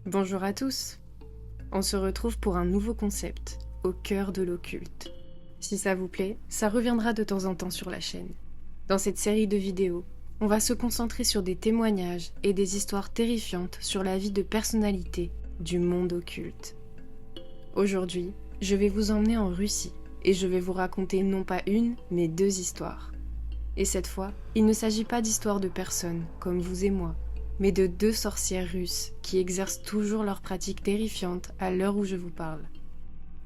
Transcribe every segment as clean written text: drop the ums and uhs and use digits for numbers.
Bonjour à tous. On se retrouve pour un nouveau concept, au cœur de l'occulte. Si ça vous plaît, ça reviendra de temps en temps sur la chaîne. Dans cette série de vidéos, on va se concentrer sur des témoignages et des histoires terrifiantes sur la vie de personnalités du monde occulte. Aujourd'hui, je vais vous emmener en Russie et je vais vous raconter non pas une, mais deux histoires. Et cette fois, il ne s'agit pas d'histoires de personnes comme vous et moi, mais de deux sorcières russes qui exercent toujours leurs pratiques terrifiantes à l'heure où je vous parle.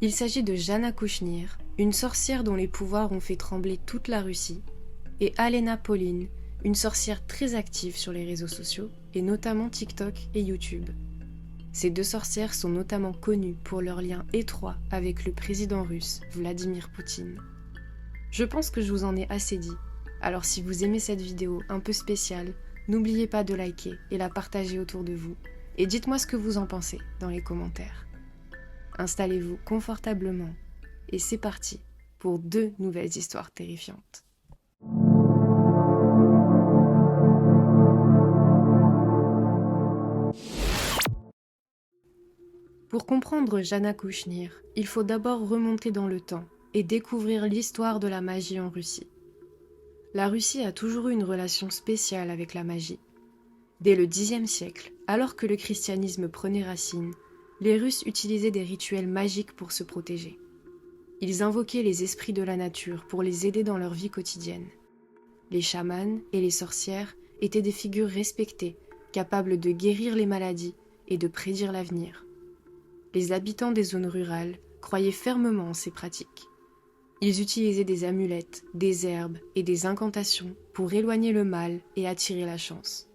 Il s'agit de Jana Kouchnir, une sorcière dont les pouvoirs ont fait trembler toute la Russie, et Alena Pauline, une sorcière très active sur les réseaux sociaux, et notamment TikTok et YouTube. Ces deux sorcières sont notamment connues pour leur lien étroit avec le président russe Vladimir Poutine. Je pense que je vous en ai assez dit, alors si vous aimez cette vidéo un peu spéciale, n'oubliez pas de liker et la partager autour de vous, et dites-moi ce que vous en pensez dans les commentaires. Installez-vous confortablement, et c'est parti pour deux nouvelles histoires terrifiantes. Pour comprendre Jana Kouchnir, il faut d'abord remonter dans le temps et découvrir l'histoire de la magie en Russie. La Russie a toujours eu une relation spéciale avec la magie. Dès le Xe siècle, alors que le christianisme prenait racine, les Russes utilisaient des rituels magiques pour se protéger. Ils invoquaient les esprits de la nature pour les aider dans leur vie quotidienne. Les chamans et les sorcières étaient des figures respectées, capables de guérir les maladies et de prédire l'avenir. Les habitants des zones rurales croyaient fermement en ces pratiques. Ils utilisaient des amulettes, des herbes et des incantations pour éloigner le mal et attirer la chance.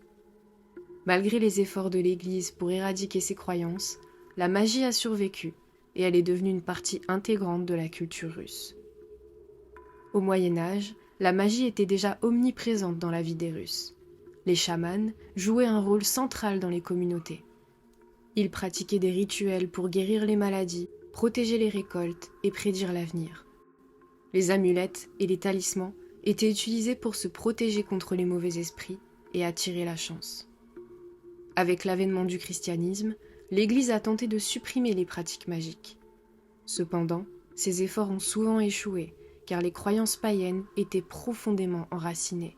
Malgré les efforts de l'Église pour éradiquer ces croyances, la magie a survécu et elle est devenue une partie intégrante de la culture russe. Au Moyen-Âge, la magie était déjà omniprésente dans la vie des Russes. Les chamans jouaient un rôle central dans les communautés. Ils pratiquaient des rituels pour guérir les maladies, protéger les récoltes et prédire l'avenir. Les amulettes et les talismans étaient utilisés pour se protéger contre les mauvais esprits et attirer la chance. Avec l'avènement du christianisme, l'Église a tenté de supprimer les pratiques magiques. Cependant, ces efforts ont souvent échoué, car les croyances païennes étaient profondément enracinées.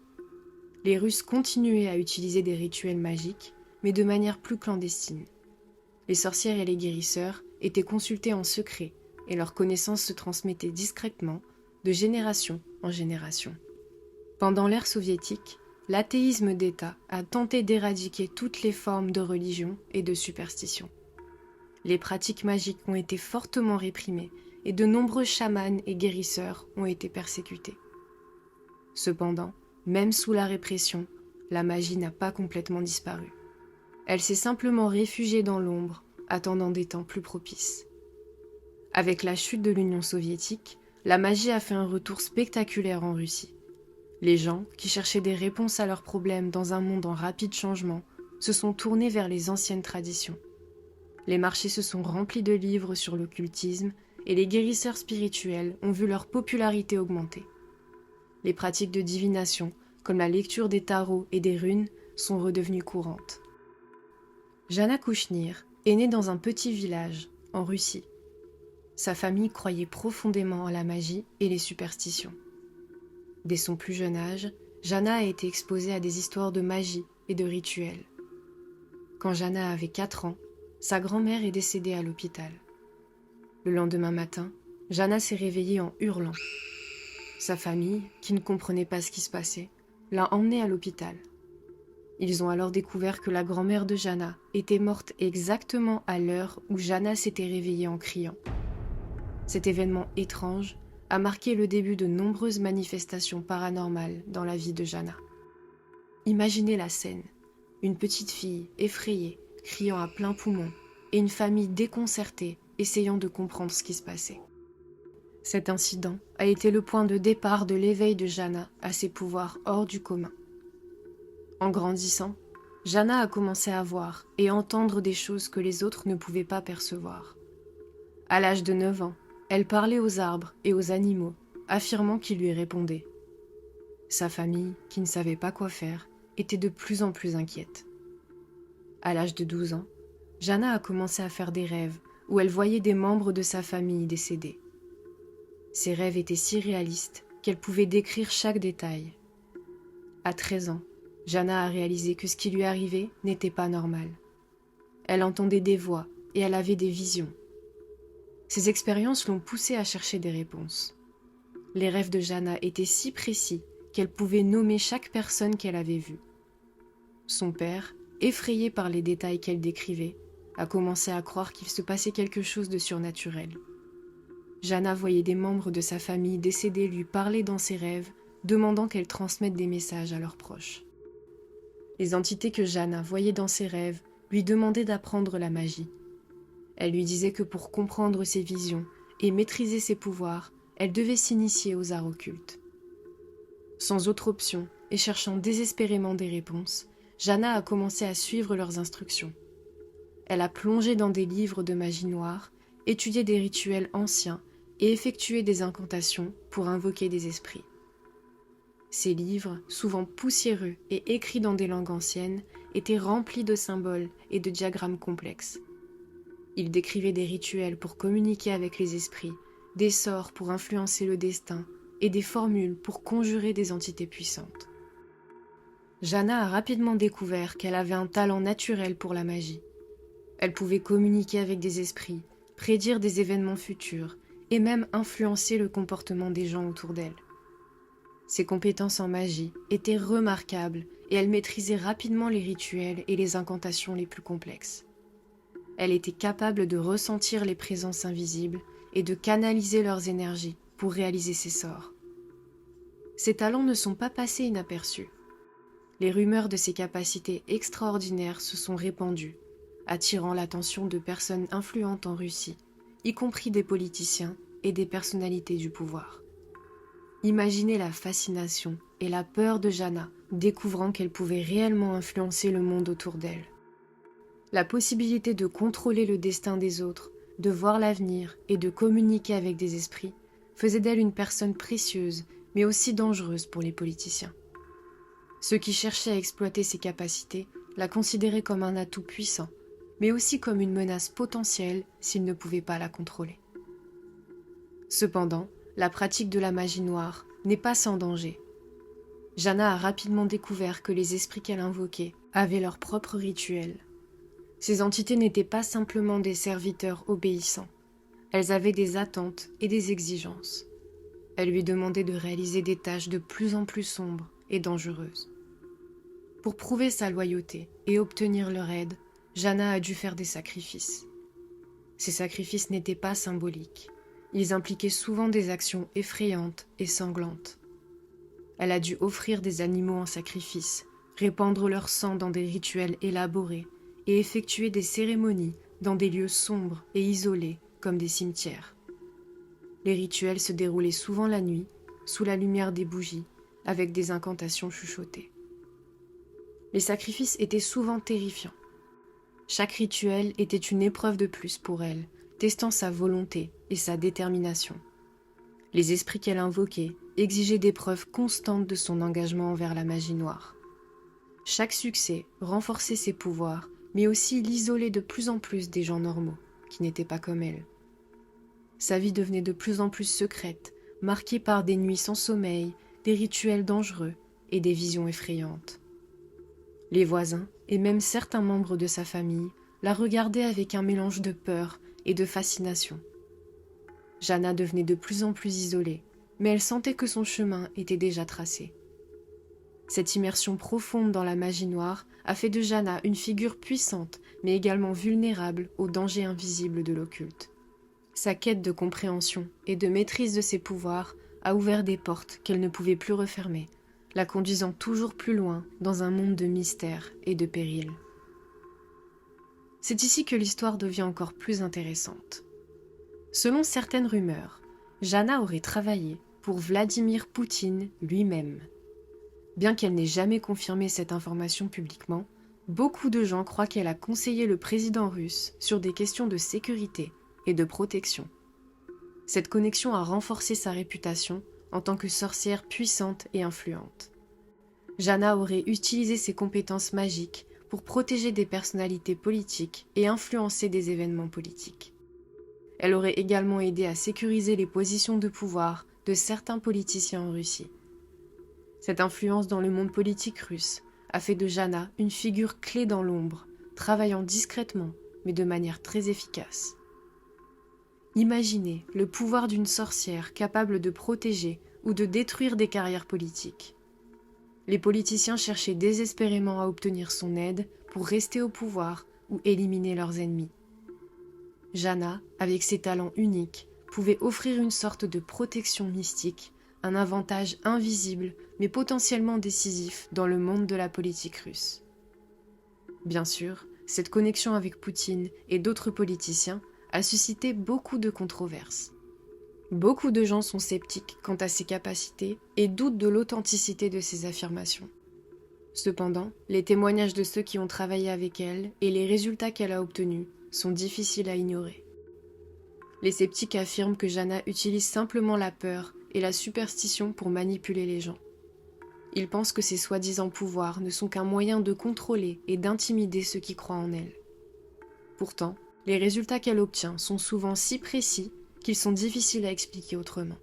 Les Russes continuaient à utiliser des rituels magiques, mais de manière plus clandestine. Les sorcières et les guérisseurs étaient consultés en secret, et leurs connaissances se transmettaient discrètement, de génération en génération. Pendant l'ère soviétique, l'athéisme d'État a tenté d'éradiquer toutes les formes de religion et de superstition. Les pratiques magiques ont été fortement réprimées et de nombreux chamans et guérisseurs ont été persécutés. Cependant, même sous la répression, la magie n'a pas complètement disparu. Elle s'est simplement réfugiée dans l'ombre, attendant des temps plus propices. Avec la chute de l'Union soviétique, la magie a fait un retour spectaculaire en Russie. Les gens, qui cherchaient des réponses à leurs problèmes dans un monde en rapide changement, se sont tournés vers les anciennes traditions. Les marchés se sont remplis de livres sur l'occultisme et les guérisseurs spirituels ont vu leur popularité augmenter. Les pratiques de divination, comme la lecture des tarots et des runes, sont redevenues courantes. Jana Kouchnir est née dans un petit village, en Russie. Sa famille croyait profondément en la magie et les superstitions. Dès son plus jeune âge, Jana a été exposée à des histoires de magie et de rituels. Quand Jana avait 4 ans, sa grand-mère est décédée à l'hôpital. Le lendemain matin, Jana s'est réveillée en hurlant. Sa famille, qui ne comprenait pas ce qui se passait, l'a emmenée à l'hôpital. Ils ont alors découvert que la grand-mère de Jana était morte exactement à l'heure où Jana s'était réveillée en criant. Cet événement étrange a marqué le début de nombreuses manifestations paranormales dans la vie de Jana. Imaginez la scène, une petite fille effrayée, criant à plein poumon, et une famille déconcertée, essayant de comprendre ce qui se passait. Cet incident a été le point de départ de l'éveil de Jana à ses pouvoirs hors du commun. En grandissant, Jana a commencé à voir et entendre des choses que les autres ne pouvaient pas percevoir. À l'âge de 9 ans, elle parlait aux arbres et aux animaux, affirmant qu'ils lui répondaient. Sa famille, qui ne savait pas quoi faire, était de plus en plus inquiète. À l'âge de 12 ans, Jana a commencé à faire des rêves où elle voyait des membres de sa famille décédés. Ces rêves étaient si réalistes qu'elle pouvait décrire chaque détail. À 13 ans, Jana a réalisé que ce qui lui arrivait n'était pas normal. Elle entendait des voix et elle avait des visions. Ces expériences l'ont poussée à chercher des réponses. Les rêves de Jana étaient si précis qu'elle pouvait nommer chaque personne qu'elle avait vue. Son père, effrayé par les détails qu'elle décrivait, a commencé à croire qu'il se passait quelque chose de surnaturel. Jana voyait des membres de sa famille décédés lui parler dans ses rêves, demandant qu'elle transmette des messages à leurs proches. Les entités que Jana voyait dans ses rêves lui demandaient d'apprendre la magie. Elle lui disait que pour comprendre ses visions et maîtriser ses pouvoirs, elle devait s'initier aux arts occultes. Sans autre option et cherchant désespérément des réponses, Jana a commencé à suivre leurs instructions. Elle a plongé dans des livres de magie noire, étudié des rituels anciens et effectué des incantations pour invoquer des esprits. Ces livres, souvent poussiéreux et écrits dans des langues anciennes, étaient remplis de symboles et de diagrammes complexes. Ils décrivaient des rituels pour communiquer avec les esprits, des sorts pour influencer le destin et des formules pour conjurer des entités puissantes. Jana a rapidement découvert qu'elle avait un talent naturel pour la magie. Elle pouvait communiquer avec des esprits, prédire des événements futurs et même influencer le comportement des gens autour d'elle. Ses compétences en magie étaient remarquables et elle maîtrisait rapidement les rituels et les incantations les plus complexes. Elle était capable de ressentir les présences invisibles et de canaliser leurs énergies pour réaliser ses sorts. Ses talents ne sont pas passés inaperçus. Les rumeurs de ses capacités extraordinaires se sont répandues, attirant l'attention de personnes influentes en Russie, y compris des politiciens et des personnalités du pouvoir. Imaginez la fascination et la peur de Jana découvrant qu'elle pouvait réellement influencer le monde autour d'elle. La possibilité de contrôler le destin des autres, de voir l'avenir et de communiquer avec des esprits faisait d'elle une personne précieuse mais aussi dangereuse pour les politiciens. Ceux qui cherchaient à exploiter ses capacités la considéraient comme un atout puissant, mais aussi comme une menace potentielle s'ils ne pouvaient pas la contrôler. Cependant, la pratique de la magie noire n'est pas sans danger. Jana a rapidement découvert que les esprits qu'elle invoquait avaient leurs propres rituels. Ces entités n'étaient pas simplement des serviteurs obéissants. Elles avaient des attentes et des exigences. Elles lui demandaient de réaliser des tâches de plus en plus sombres et dangereuses. Pour prouver sa loyauté et obtenir leur aide, Jana a dû faire des sacrifices. Ces sacrifices n'étaient pas symboliques. Ils impliquaient souvent des actions effrayantes et sanglantes. Elle a dû offrir des animaux en sacrifice, répandre leur sang dans des rituels élaborés et effectuer des cérémonies dans des lieux sombres et isolés comme des cimetières. Les rituels se déroulaient souvent la nuit, sous la lumière des bougies, avec des incantations chuchotées. Les sacrifices étaient souvent terrifiants. Chaque rituel était une épreuve de plus pour elle, testant sa volonté et sa détermination. Les esprits qu'elle invoquait exigeaient des preuves constantes de son engagement envers la magie noire. Chaque succès renforçait ses pouvoirs, mais aussi l'isolait de plus en plus des gens normaux, qui n'étaient pas comme elle. Sa vie devenait de plus en plus secrète, marquée par des nuits sans sommeil, des rituels dangereux et des visions effrayantes. Les voisins, et même certains membres de sa famille, la regardaient avec un mélange de peur et de fascination. Jana devenait de plus en plus isolée, mais elle sentait que son chemin était déjà tracé. Cette immersion profonde dans la magie noire a fait de Jana une figure puissante, mais également vulnérable aux dangers invisibles de l'occulte. Sa quête de compréhension et de maîtrise de ses pouvoirs a ouvert des portes qu'elle ne pouvait plus refermer, la conduisant toujours plus loin dans un monde de mystères et de périls. C'est ici que l'histoire devient encore plus intéressante. Selon certaines rumeurs, Jana aurait travaillé pour Vladimir Poutine lui-même. Bien qu'elle n'ait jamais confirmé cette information publiquement, beaucoup de gens croient qu'elle a conseillé le président russe sur des questions de sécurité et de protection. Cette connexion a renforcé sa réputation en tant que sorcière puissante et influente. Jana aurait utilisé ses compétences magiques pour protéger des personnalités politiques et influencer des événements politiques. Elle aurait également aidé à sécuriser les positions de pouvoir de certains politiciens en Russie. Cette influence dans le monde politique russe a fait de Jana une figure clé dans l'ombre, travaillant discrètement, mais de manière très efficace. Imaginez le pouvoir d'une sorcière capable de protéger ou de détruire des carrières politiques. Les politiciens cherchaient désespérément à obtenir son aide pour rester au pouvoir ou éliminer leurs ennemis. Jana, avec ses talents uniques, pouvait offrir une sorte de protection mystique, un avantage invisible mais potentiellement décisif dans le monde de la politique russe. Bien sûr, cette connexion avec Poutine et d'autres politiciens a suscité beaucoup de controverses. Beaucoup de gens sont sceptiques quant à ses capacités et doutent de l'authenticité de ses affirmations. Cependant, les témoignages de ceux qui ont travaillé avec elle et les résultats qu'elle a obtenus sont difficiles à ignorer. Les sceptiques affirment que Jana utilise simplement la peur et la superstition pour manipuler les gens. Ils pensent que ses soi-disant pouvoirs ne sont qu'un moyen de contrôler et d'intimider ceux qui croient en elle. Pourtant, les résultats qu'elle obtient sont souvent si précis qu'ils sont difficiles à expliquer autrement.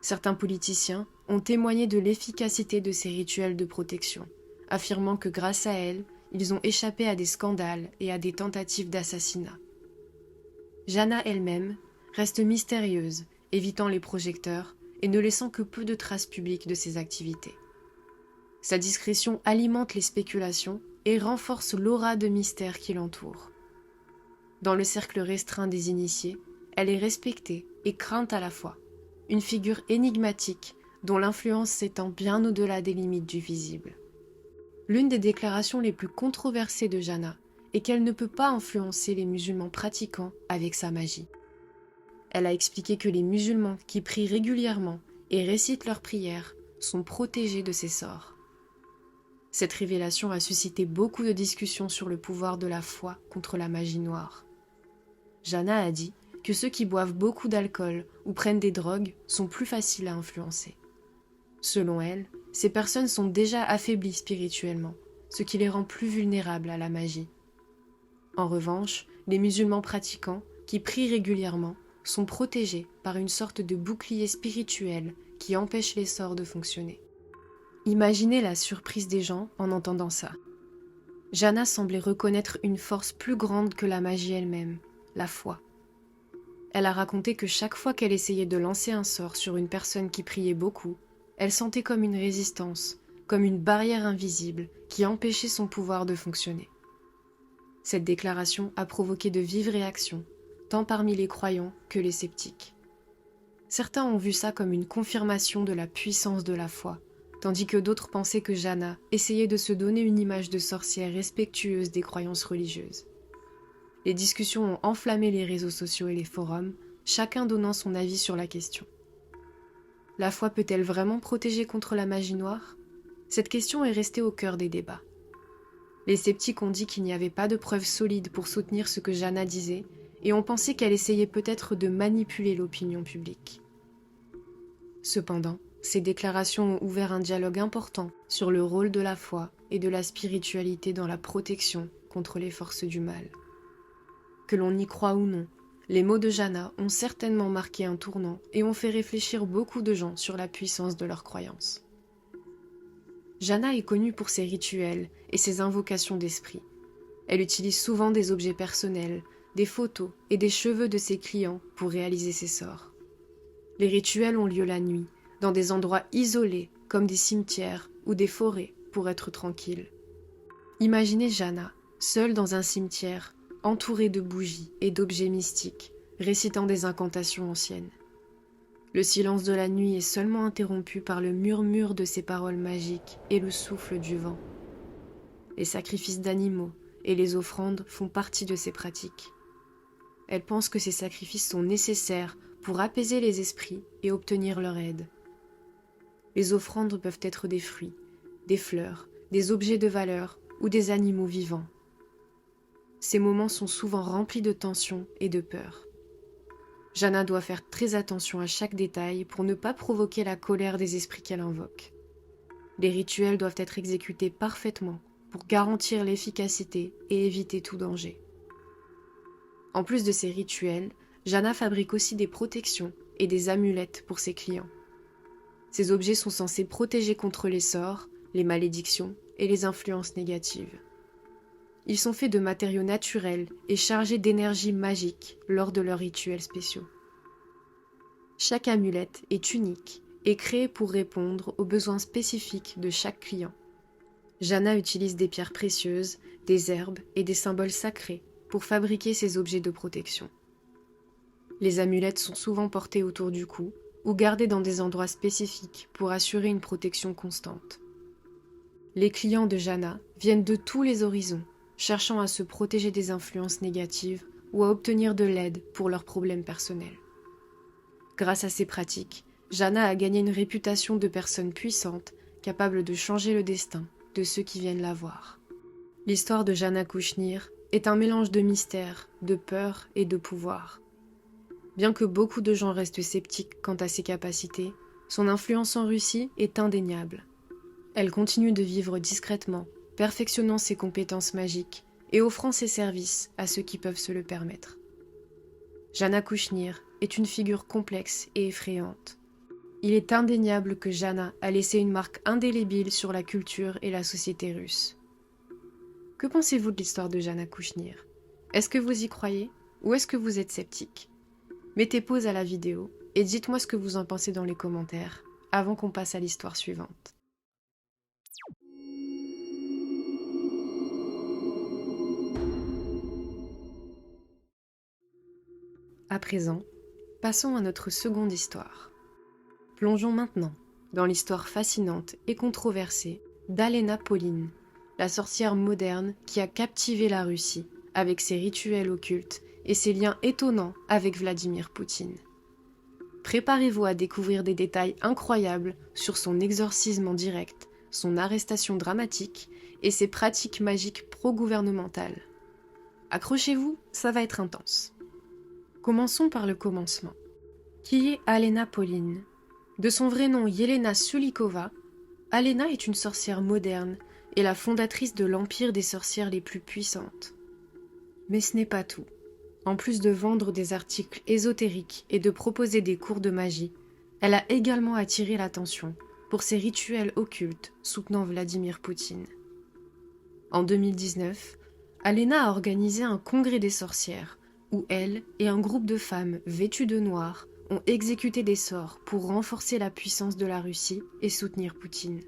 Certains politiciens ont témoigné de l'efficacité de ces rituels de protection, affirmant que grâce à elle, ils ont échappé à des scandales et à des tentatives d'assassinat. Jana elle-même reste mystérieuse, évitant les projecteurs et ne laissant que peu de traces publiques de ses activités. Sa discrétion alimente les spéculations et renforce l'aura de mystère qui l'entoure. Dans le cercle restreint des initiés, elle est respectée et crainte à la fois, une figure énigmatique dont l'influence s'étend bien au-delà des limites du visible. L'une des déclarations les plus controversées de Jana est qu'elle ne peut pas influencer les musulmans pratiquants avec sa magie. Elle a expliqué que les musulmans qui prient régulièrement et récitent leurs prières sont protégés de ces sorts. Cette révélation a suscité beaucoup de discussions sur le pouvoir de la foi contre la magie noire. Jana a dit que ceux qui boivent beaucoup d'alcool ou prennent des drogues sont plus faciles à influencer. Selon elle, ces personnes sont déjà affaiblies spirituellement, ce qui les rend plus vulnérables à la magie. En revanche, les musulmans pratiquants, qui prient régulièrement, sont protégés par une sorte de bouclier spirituel qui empêche les sorts de fonctionner. Imaginez la surprise des gens en entendant ça. Jana semblait reconnaître une force plus grande que la magie elle-même, la foi. Elle a raconté que chaque fois qu'elle essayait de lancer un sort sur une personne qui priait beaucoup, elle sentait comme une résistance, comme une barrière invisible qui empêchait son pouvoir de fonctionner. Cette déclaration a provoqué de vives réactions, tant parmi les croyants que les sceptiques. Certains ont vu ça comme une confirmation de la puissance de la foi, tandis que d'autres pensaient que Jana essayait de se donner une image de sorcière respectueuse des croyances religieuses. Les discussions ont enflammé les réseaux sociaux et les forums, chacun donnant son avis sur la question. La foi peut-elle vraiment protéger contre la magie noire ? Cette question est restée au cœur des débats. Les sceptiques ont dit qu'il n'y avait pas de preuves solides pour soutenir ce que Jana disait et ont pensé qu'elle essayait peut-être de manipuler l'opinion publique. Cependant, ces déclarations ont ouvert un dialogue important sur le rôle de la foi et de la spiritualité dans la protection contre les forces du mal. Que l'on y croit ou non, les mots de Jana ont certainement marqué un tournant et ont fait réfléchir beaucoup de gens sur la puissance de leurs croyances. Jana est connue pour ses rituels et ses invocations d'esprit. Elle utilise souvent des objets personnels, des photos et des cheveux de ses clients pour réaliser ses sorts. Les rituels ont lieu la nuit, dans des endroits isolés comme des cimetières ou des forêts pour être tranquille. Imaginez Jana, seule dans un cimetière, entourée de bougies et d'objets mystiques, récitant des incantations anciennes. Le silence de la nuit est seulement interrompu par le murmure de ses paroles magiques et le souffle du vent. Les sacrifices d'animaux et les offrandes font partie de ces pratiques. Elle pense que ces sacrifices sont nécessaires pour apaiser les esprits et obtenir leur aide. Les offrandes peuvent être des fruits, des fleurs, des objets de valeur ou des animaux vivants. Ces moments sont souvent remplis de tension et de peur. Jana doit faire très attention à chaque détail pour ne pas provoquer la colère des esprits qu'elle invoque. Les rituels doivent être exécutés parfaitement pour garantir l'efficacité et éviter tout danger. En plus de ces rituels, Jana fabrique aussi des protections et des amulettes pour ses clients. Ces objets sont censés protéger contre les sorts, les malédictions et les influences négatives. Ils sont faits de matériaux naturels et chargés d'énergie magique lors de leurs rituels spéciaux. Chaque amulette est unique et créée pour répondre aux besoins spécifiques de chaque client. Jana utilise des pierres précieuses, des herbes et des symboles sacrés pour fabriquer ces objets de protection. Les amulettes sont souvent portées autour du cou ou gardées dans des endroits spécifiques pour assurer une protection constante. Les clients de Jana viennent de tous les horizons, cherchant à se protéger des influences négatives ou à obtenir de l'aide pour leurs problèmes personnels. Grâce à ces pratiques, Jana a gagné une réputation de personne puissante, capable de changer le destin de ceux qui viennent la voir. L'histoire de Jana Kouchnir est un mélange de mystère, de peur et de pouvoir. Bien que beaucoup de gens restent sceptiques quant à ses capacités, son influence en Russie est indéniable. Elle continue de vivre discrètement, perfectionnant ses compétences magiques et offrant ses services à ceux qui peuvent se le permettre. Jana Kouchnir est une figure complexe et effrayante. Il est indéniable que Jana a laissé une marque indélébile sur la culture et la société russe. Que pensez-vous de l'histoire de Jana Kouchnir? Est-ce que vous y croyez ou est-ce que vous êtes sceptique? Mettez pause à la vidéo et dites-moi ce que vous en pensez dans les commentaires avant qu'on passe à l'histoire suivante. À présent, passons à notre seconde histoire. Plongeons maintenant dans l'histoire fascinante et controversée d'Alena Pauline, la sorcière moderne qui a captivé la Russie avec ses rituels occultes et ses liens étonnants avec Vladimir Poutine. Préparez-vous à découvrir des détails incroyables sur son exorcisme en direct, son arrestation dramatique et ses pratiques magiques pro-gouvernementales. Accrochez-vous, ça va être intense. Commençons par le commencement. Qui est Alena Pauline? De son vrai nom Yelena Sulikova, Alena est une sorcière moderne et la fondatrice de l'empire des sorcières les plus puissantes. Mais ce n'est pas tout. En plus de vendre des articles ésotériques et de proposer des cours de magie, elle a également attiré l'attention pour ses rituels occultes soutenant Vladimir Poutine. En 2019, Alena a organisé un congrès des sorcières où elle et un groupe de femmes vêtues de noir ont exécuté des sorts pour renforcer la puissance de la Russie et soutenir Poutine.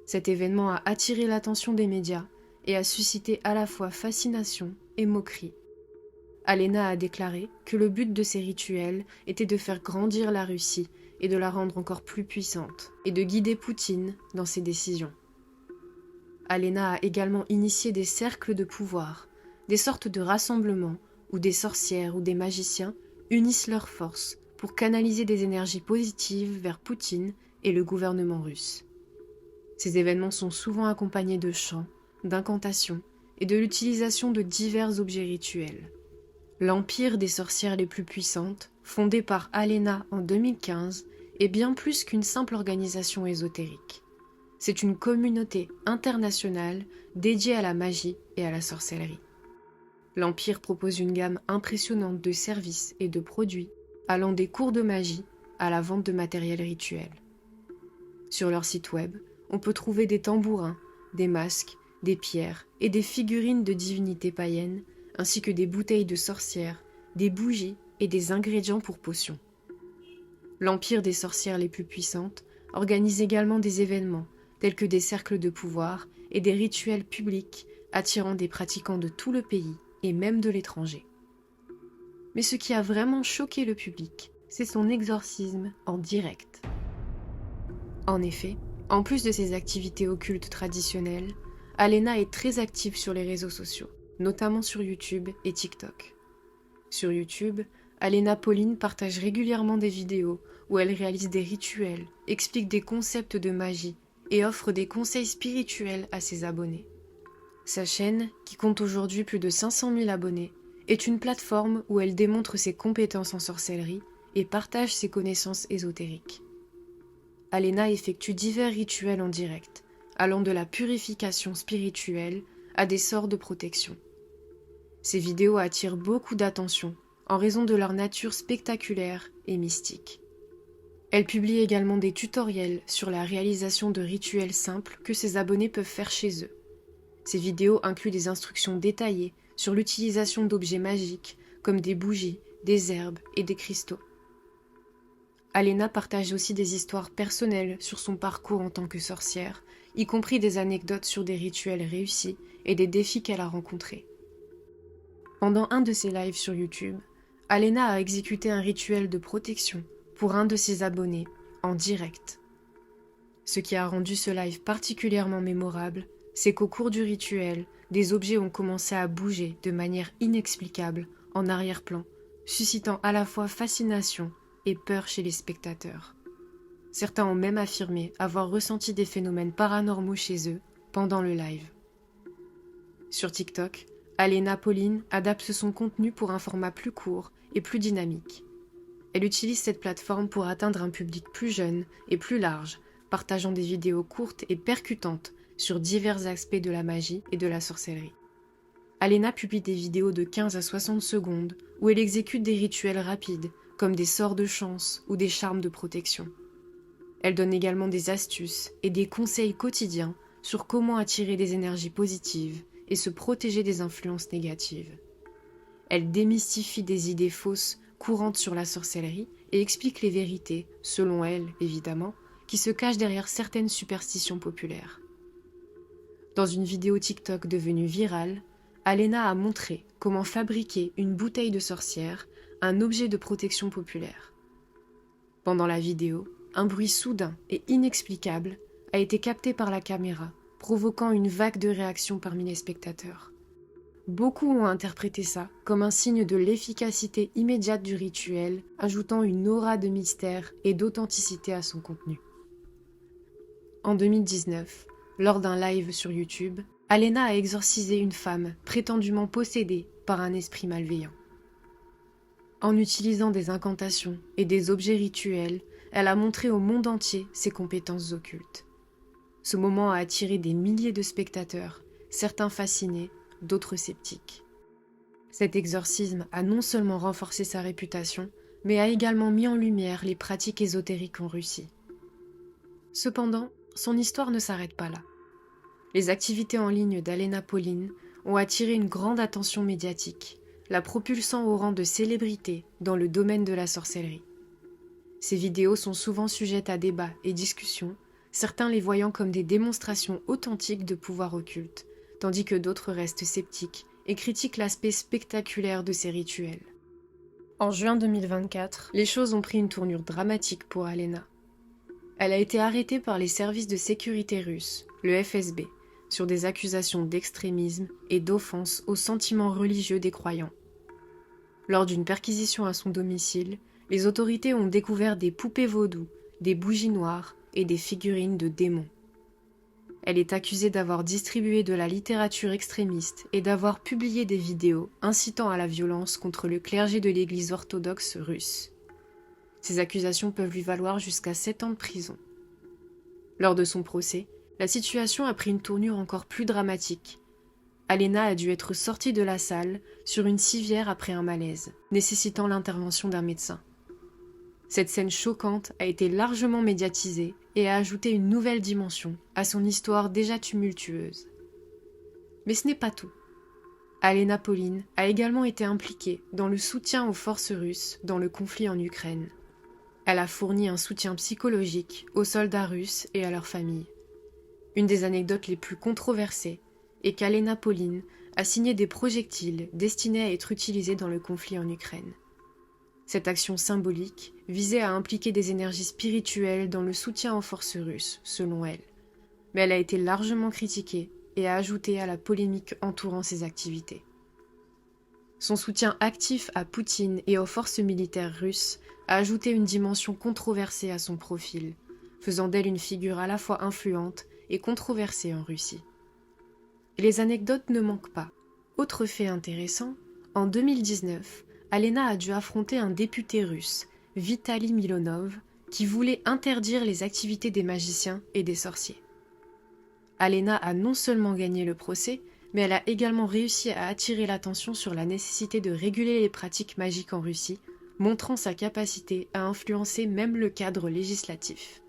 Cet événement a attiré l'attention des médias et a suscité à la fois fascination et moquerie. Alena a déclaré que le but de ces rituels était de faire grandir la Russie et de la rendre encore plus puissante, et de guider Poutine dans ses décisions. Alena a également initié des cercles de pouvoir, des sortes de rassemblements où des sorcières ou des magiciens unissent leurs forces pour canaliser des énergies positives vers Poutine et le gouvernement russe. Ces événements sont souvent accompagnés de chants, d'incantations et de l'utilisation de divers objets rituels. L'empire des sorcières les plus puissantes, fondé par Alena en 2015, est bien plus qu'une simple organisation ésotérique. C'est une communauté internationale dédiée à la magie et à la sorcellerie. L'Empire propose une gamme impressionnante de services et de produits, allant des cours de magie à la vente de matériel rituel. Sur leur site web, on peut trouver des tambourins, des masques, des pierres et des figurines de divinités païennes, ainsi que des bouteilles de sorcières, des bougies et des ingrédients pour potions. L'Empire des sorcières les plus puissantes organise également des événements, tels que des cercles de pouvoir et des rituels publics attirant des pratiquants de tout le pays et même de l'étranger. Mais ce qui a vraiment choqué le public, c'est son exorcisme en direct. En effet, en plus de ses activités occultes traditionnelles, Alena est très active sur les réseaux sociaux, notamment sur YouTube et TikTok. Sur YouTube, Alena Pauline partage régulièrement des vidéos où elle réalise des rituels, explique des concepts de magie et offre des conseils spirituels à ses abonnés. Sa chaîne, qui compte aujourd'hui plus de 500 000 abonnés, est une plateforme où elle démontre ses compétences en sorcellerie et partage ses connaissances ésotériques. Alena effectue divers rituels en direct, allant de la purification spirituelle à des sorts de protection. Ces vidéos attirent beaucoup d'attention en raison de leur nature spectaculaire et mystique. Elle publie également des tutoriels sur la réalisation de rituels simples que ses abonnés peuvent faire chez eux. Ces vidéos incluent des instructions détaillées sur l'utilisation d'objets magiques comme des bougies, des herbes et des cristaux. Alena partage aussi des histoires personnelles sur son parcours en tant que sorcière, y compris des anecdotes sur des rituels réussis et des défis qu'elle a rencontrés. Pendant un de ses lives sur YouTube, Alena a exécuté un rituel de protection pour un de ses abonnés, en direct. Ce qui a rendu ce live particulièrement mémorable, c'est qu'au cours du rituel, des objets ont commencé à bouger de manière inexplicable en arrière-plan, suscitant à la fois fascination et peur chez les spectateurs. Certains ont même affirmé avoir ressenti des phénomènes paranormaux chez eux pendant le live. Sur TikTok, Alena Pauline adapte son contenu pour un format plus court et plus dynamique. Elle utilise cette plateforme pour atteindre un public plus jeune et plus large, partageant des vidéos courtes et percutantes sur divers aspects de la magie et de la sorcellerie. Alena publie des vidéos de 15 à 60 secondes où elle exécute des rituels rapides, comme des sorts de chance ou des charmes de protection. Elle donne également des astuces et des conseils quotidiens sur comment attirer des énergies positives et se protéger des influences négatives. Elle démystifie des idées fausses courantes sur la sorcellerie et explique les vérités, selon elle évidemment, qui se cachent derrière certaines superstitions populaires. Dans une vidéo TikTok devenue virale, Alena a montré comment fabriquer une bouteille de sorcière, un objet de protection populaire. Pendant la vidéo, un bruit soudain et inexplicable a été capté par la caméra, provoquant une vague de réactions parmi les spectateurs. Beaucoup ont interprété ça comme un signe de l'efficacité immédiate du rituel, ajoutant une aura de mystère et d'authenticité à son contenu. En 2019, lors d'un live sur YouTube, Alena a exorcisé une femme prétendument possédée par un esprit malveillant. En utilisant des incantations et des objets rituels, elle a montré au monde entier ses compétences occultes. Ce moment a attiré des milliers de spectateurs, certains fascinés, d'autres sceptiques. Cet exorcisme a non seulement renforcé sa réputation, mais a également mis en lumière les pratiques ésotériques en Russie. Cependant, son histoire ne s'arrête pas là. Les activités en ligne d'Alena Pauline ont attiré une grande attention médiatique, la propulsant au rang de célébrité dans le domaine de la sorcellerie. Ces vidéos sont souvent sujettes à débats et discussions, certains les voyant comme des démonstrations authentiques de pouvoir occulte, tandis que d'autres restent sceptiques et critiquent l'aspect spectaculaire de ces rituels. En juin 2024, les choses ont pris une tournure dramatique pour Alena. Elle a été arrêtée par les services de sécurité russes, le FSB, sur des accusations d'extrémisme et d'offense aux sentiments religieux des croyants. Lors d'une perquisition à son domicile, les autorités ont découvert des poupées vaudou, des bougies noires et des figurines de démons. Elle est accusée d'avoir distribué de la littérature extrémiste et d'avoir publié des vidéos incitant à la violence contre le clergé de l'Église orthodoxe russe. Ces accusations peuvent lui valoir jusqu'à 7 ans de prison. Lors de son procès, la situation a pris une tournure encore plus dramatique. Alena a dû être sortie de la salle sur une civière après un malaise, nécessitant l'intervention d'un médecin. Cette scène choquante a été largement médiatisée et a ajouté une nouvelle dimension à son histoire déjà tumultueuse. Mais ce n'est pas tout. Alena Pauline a également été impliquée dans le soutien aux forces russes dans le conflit en Ukraine. Elle a fourni un soutien psychologique aux soldats russes et à leurs familles. Une des anecdotes les plus controversées est qu'Alena Pauline a signé des projectiles destinés à être utilisés dans le conflit en Ukraine. Cette action symbolique visait à impliquer des énergies spirituelles dans le soutien aux forces russes, selon elle. Mais elle a été largement critiquée et a ajouté à la polémique entourant ses activités. Son soutien actif à Poutine et aux forces militaires russes a ajouté une dimension controversée à son profil, faisant d'elle une figure à la fois influente et controversée en Russie. Et les anecdotes ne manquent pas. Autre fait intéressant, en 2019, Alena a dû affronter un député russe, Vitaly Milonov, qui voulait interdire les activités des magiciens et des sorciers. Alena a non seulement gagné le procès, mais elle a également réussi à attirer l'attention sur la nécessité de réguler les pratiques magiques en Russie, montrant sa capacité à influencer même le cadre législatif.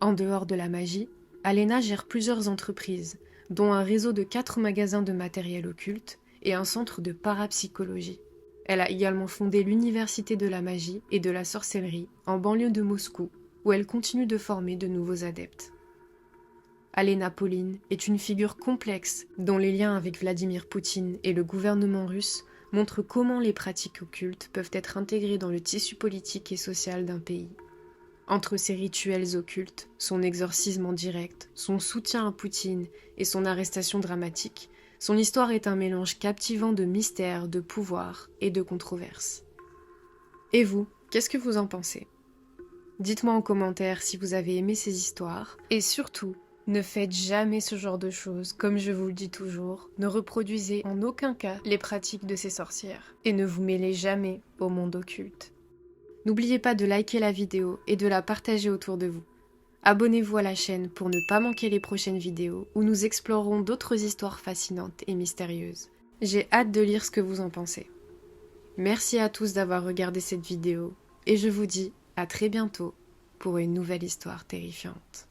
En dehors de la magie, Alena gère plusieurs entreprises, dont un réseau de 4 magasins de matériel occulte et un centre de parapsychologie. Elle a également fondé l'Université de la magie et de la sorcellerie en banlieue de Moscou, où elle continue de former de nouveaux adeptes. Alena Pauline est une figure complexe dont les liens avec Vladimir Poutine et le gouvernement russe montrent comment les pratiques occultes peuvent être intégrées dans le tissu politique et social d'un pays. Entre ses rituels occultes, son exorcisme en direct, son soutien à Poutine et son arrestation dramatique, son histoire est un mélange captivant de mystère, de pouvoir et de controverse. Et vous, qu'est-ce que vous en pensez ? Dites-moi en commentaire si vous avez aimé ces histoires, et surtout, ne faites jamais ce genre de choses, comme je vous le dis toujours, ne reproduisez en aucun cas les pratiques de ces sorcières, et ne vous mêlez jamais au monde occulte. N'oubliez pas de liker la vidéo et de la partager autour de vous. Abonnez-vous à la chaîne pour ne pas manquer les prochaines vidéos où nous explorerons d'autres histoires fascinantes et mystérieuses. J'ai hâte de lire ce que vous en pensez. Merci à tous d'avoir regardé cette vidéo et je vous dis à très bientôt pour une nouvelle histoire terrifiante.